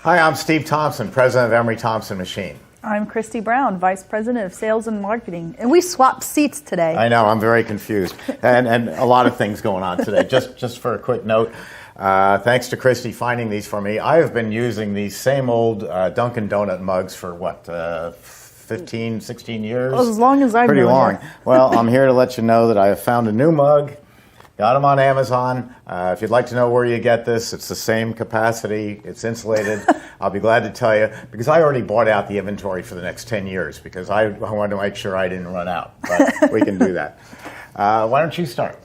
Hi, I'm Steve Thompson, president of Emery Thompson Machine. I'm Christy Brown, vice president of sales and marketing. And we swapped seats today. I know, I'm very confused. and a lot of things going on today. Just for a quick note, thanks to Christy finding these for me. I have been using these same old Dunkin' Donut mugs for what, 15, 16 years? Well, as long as I've Pretty known long. you. Well, I'm here to let you know that I have found a new mug. Got them on Amazon. If you'd like to know where you get this, it's the same capacity. It's insulated. I'll be glad to tell you, because I already bought out the inventory for the next 10 years because I wanted to make sure I didn't run out. But we can do that. Why don't you start?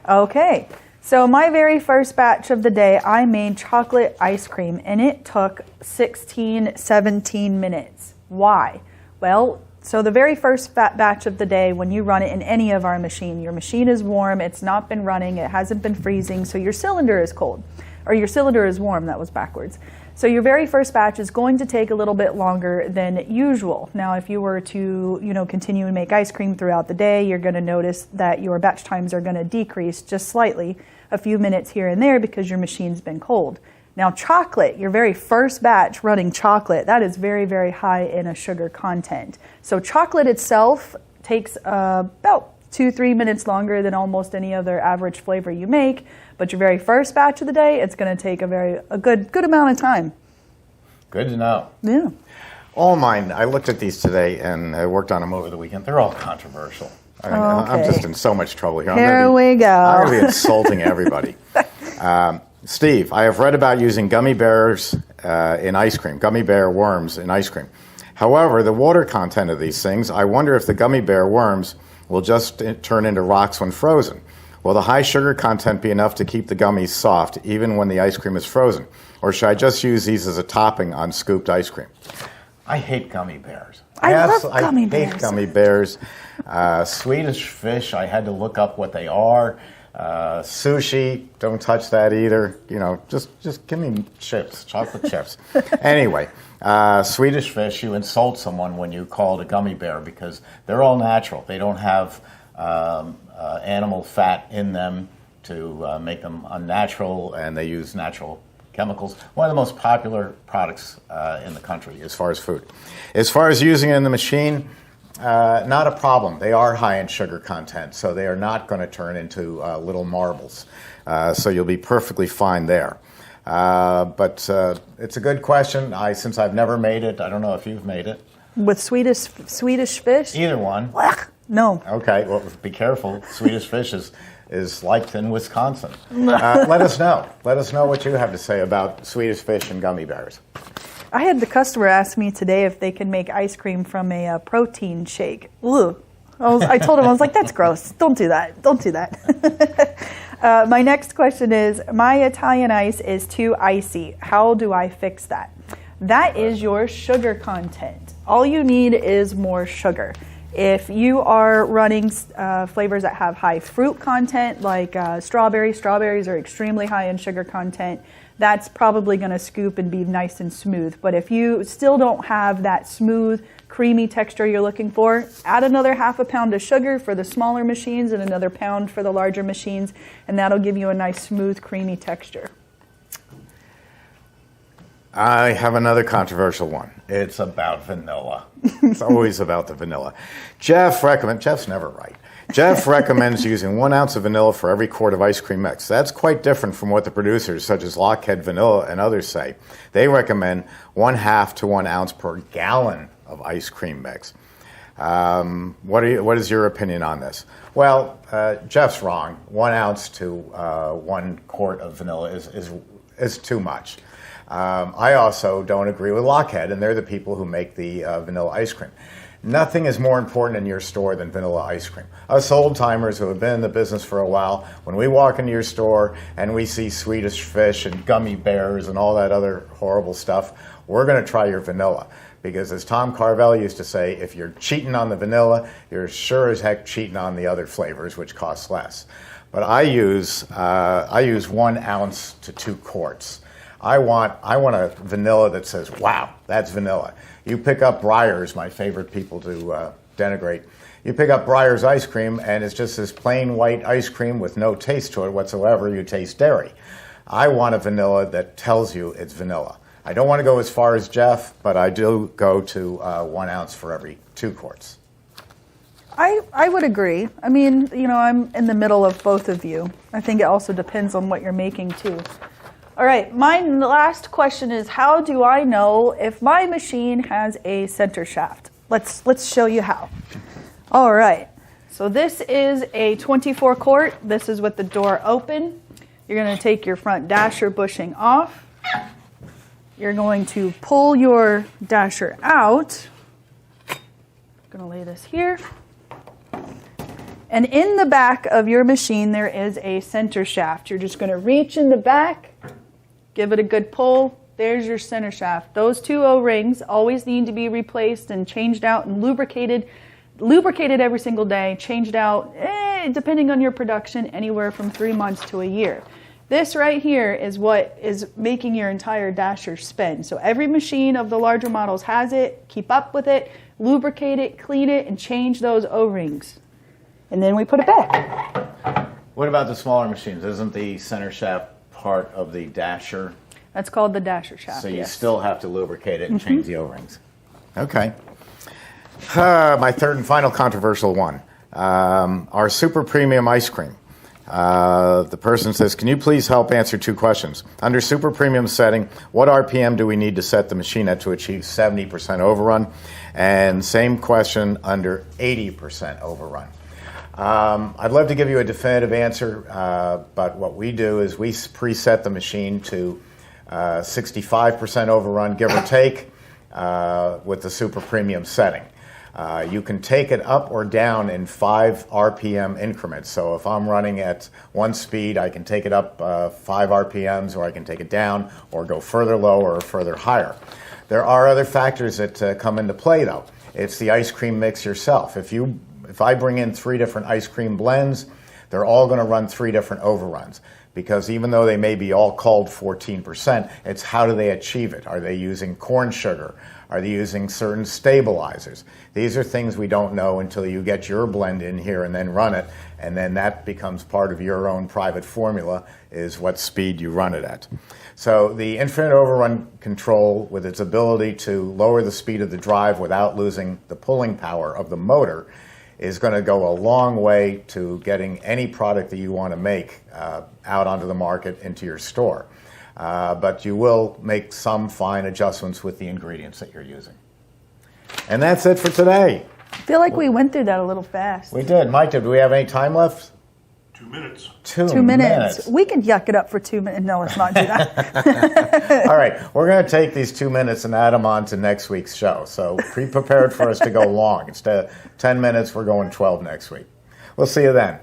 Okay. So my very first batch of the day, I made chocolate ice cream, and it took 16, 17 minutes. Why? Well, so the very first batch of the day, when you run it in any of our machine, your machine is warm, it's not been running, it hasn't been freezing, so your cylinder is cold. Or your cylinder is warm, that was backwards. So your very first batch is going to take a little bit longer than usual. Now, if you were to, continue and make ice cream throughout the day, you're going to notice that your batch times are going to decrease just slightly, a few minutes here and there, because your machine's been cold. Now, chocolate, your very first batch running chocolate, that is very, very high in a sugar content. So chocolate itself takes about 2-3 minutes longer than almost any other average flavor you make, but your very first batch of the day, it's going to take a good amount of time. Good to know. Yeah. All mine, I looked at these today and I worked on them over the weekend. They're all controversial. I mean, Okay. I'm just in so much trouble here. Here we go. I'm going to be insulting everybody. Steve, I have read about using gummy bears in ice cream, gummy bear worms in ice cream. However, the water content of these things, I wonder if the gummy bear worms will just turn into rocks when frozen. Will the high sugar content be enough to keep the gummies soft even when the ice cream is frozen? Or should I just use these as a topping on scooped ice cream? I hate gummy bears. I love gummy bears. I hate gummy bears. Swedish fish, I had to look up what they are. Sushi, don't touch that either. Just give me chips, chocolate chips. Anyway, Swedish fish, you insult someone when you call it a gummy bear because they're all natural. They don't have animal fat in them to make them unnatural, and they use natural chemicals. One of the most popular products in the country as far as food. As far as using it in the machine, not a problem. They are high in sugar content, so they are not going to turn into little marbles. So you'll be perfectly fine there. But it's a good question. Since I've never made it, I don't know if you've made it. With Swedish fish? Either one. No. Okay, well, be careful. Swedish fish is liked in Wisconsin. Let us know. Let us know what you have to say about Swedish fish and gummy bears. I had the customer ask me today if they can make ice cream from a protein shake. Ugh. I told him, I was like, that's gross. Don't do that. Don't do that. My next question is, my Italian ice is too icy. How do I fix that? That is your sugar content. All you need is more sugar. If you are running flavors that have high fruit content, like strawberries are extremely high in sugar content. That's probably going to scoop and be nice and smooth. But if you still don't have that smooth, creamy texture you're looking for, add another ½ pound of sugar for the smaller machines and another pound for the larger machines, and that'll give you a nice, smooth, creamy texture. I have another controversial one. It's about vanilla. It's always about the vanilla. Jeff's never right. Jeff recommends using 1 ounce of vanilla for every quart of ice cream mix. That's quite different from what the producers, such as Lockheed Vanilla and others, say. They recommend 1/2 to 1 ounce per gallon of ice cream mix. What is your opinion on this? Well, Jeff's wrong. 1 ounce to 1 quart of vanilla is too much. I also don't agree with Lockheed, and they're the people who make the vanilla ice cream. Nothing is more important in your store than vanilla ice cream. Us old-timers who have been in the business for a while, when we walk into your store and we see Swedish fish and gummy bears and all that other horrible stuff, we're going to try your vanilla. Because as Tom Carvel used to say, if you're cheating on the vanilla, you're sure as heck cheating on the other flavors, which cost less. But I use 1 ounce to 2 quarts. I want a vanilla that says, wow, that's vanilla. You pick up Breyer's, my favorite people to denigrate. You pick up Breyer's ice cream, and it's just this plain white ice cream with no taste to it whatsoever. You taste dairy. I want a vanilla that tells you it's vanilla. I don't want to go as far as Jeff, but I do go to 1 ounce for every 2 quarts. I would agree. I mean, I'm in the middle of both of you. I think it also depends on what you're making too. All right, my last question is, how do I know if my machine has a center shaft? Let's show you how. All right, so this is a 24 quart. This is with the door open. You're going to take your front dasher bushing off. You're going to pull your dasher out. I'm going to lay this here. And in the back of your machine, there is a center shaft. You're just going to reach in the back, give it a good pull. There's your center shaft. Those 2 O-rings always need to be replaced and changed out and lubricated every single day, changed out, depending on your production, anywhere from 3 months to a year. This right here is what is making your entire dasher spin. So every machine of the larger models has it. Keep up with it, lubricate it, clean it, and change those O-rings. And then we put it back. What about the smaller machines? Isn't the center shaft part of the dasher? That's called the dasher shaft. So you yes. still have to lubricate it and change the O-rings. Okay. My third and final controversial one. Our super premium ice cream. The person says, can you please help answer 2 questions? Under super premium setting, what RPM do we need to set the machine at to achieve 70% overrun? And same question under 80% overrun. I'd love to give you a definitive answer, but what we do is we preset the machine to 65% overrun, give or take, with the super premium setting. You can take it up or down in 5 RPM increments. So if I'm running at 1 speed, I can take it up 5 RPMs, or I can take it down, or go further low or further higher. There are other factors that come into play, though. It's the ice cream mix yourself. If I bring in 3 different ice cream blends, they're all going to run 3 different overruns. Because even though they may be all called 14%, it's how do they achieve it? Are they using corn sugar? Are they using certain stabilizers? These are things we don't know until you get your blend in here and then run it, and then that becomes part of your own private formula, is what speed you run it at. So the infinite overrun control, with its ability to lower the speed of the drive without losing the pulling power of the motor, is going to go a long way to getting any product that you want to make out onto the market into your store. But you will make some fine adjustments with the ingredients that you're using. And that's it for today. I feel like we went through that a little fast. We did. Mike, do we have any time left? 2 minutes. 2 minutes. We could yuck it up for 2 minutes. No, let's not do that. All right. We're going to take these 2 minutes and add them on to next week's show. So be prepared for us to go long. Instead of 10 minutes, we're going 12 next week. We'll see you then.